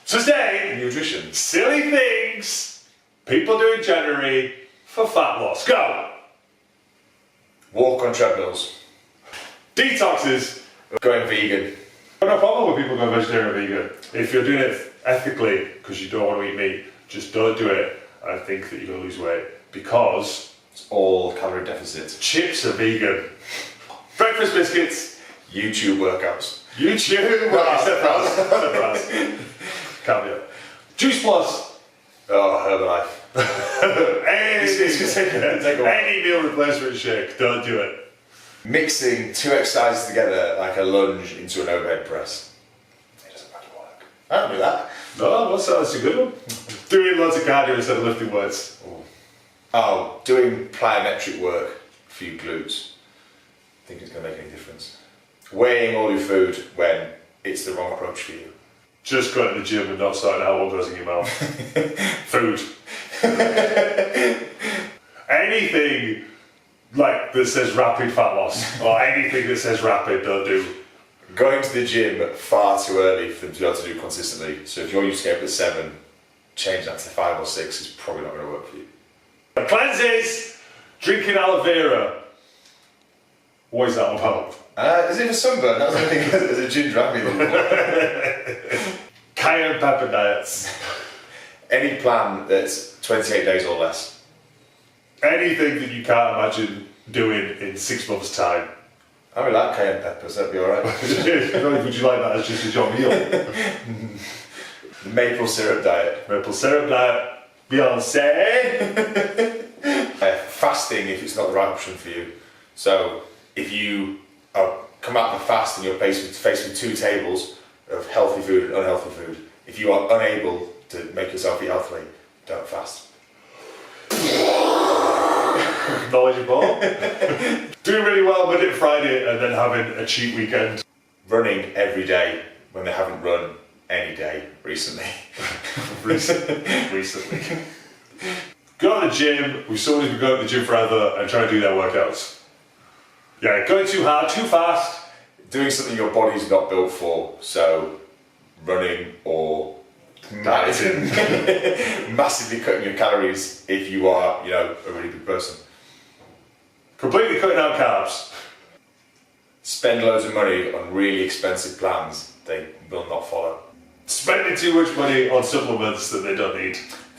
So today, Nutrition. silly things people do in January for fat loss. Go! Walk on treadmills. Detoxes. Going vegan. I've got no problem with people going vegetarian or vegan. If you're doing it ethically because you don't want to eat meat, just don't do it. I think that you're going to lose weight because It's all calorie deficit. chips are vegan. Breakfast biscuits. YouTube workouts. YouTube. Except for us. Except for us. Can't be it. Juice Plus. Oh, Herbalife. Any meal replacement shake. Don't do it. Mixing two exercises together like a lunge into an overhead press. It doesn't matter work. I don't do that. No, that's a good one. Doing loads of cardio instead of lifting weights. Oh, doing plyometric work for your glutes. I think it's going to make any difference. Weighing all your food when it's the wrong approach for you. Just going to the gym and not starting out what goes in your mouth. Food. Anything like that says rapid fat loss or anything that says rapid, don't do. Going to the gym far too early for them to be able to do consistently. So if you're used to getting up at 7, change that to 5 or 6 is probably not going to work for you. Cleanses. Drinking aloe vera. What is that about? Is it for sunburn? That was the thing. There's a ginger apple. Cayenne pepper diets. Any plan that's 28 days or less. Anything that you can't imagine doing in 6 months' time. I really like cayenne peppers, that'd be alright. Would you like that as just a job meal? The maple syrup diet. Maple syrup diet. Beyonce. Fasting if it's not the right option for you. So if you come out of a fast and you're faced with 2 tables of healthy food and unhealthy food, if you are unable to make yourself eat healthily, don't fast. Knowledgeable. Doing really well Monday to Friday and then having a cheat weekend. Running every day when they haven't run any day recently. Recently. Go to the gym. We've always been going to the gym forever and trying to do their workouts. Yeah, going too hard, too fast. Doing something your body's not built for, so running or massively cutting your calories if you are, a really big person. Completely cutting out carbs. Spend loads of money on really expensive plans they will not follow. Spending too much money on supplements that they don't need.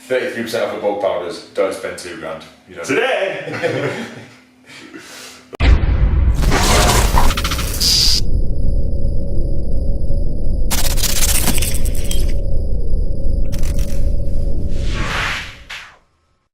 33% off of bulk powders, don't spend £2,000. Today!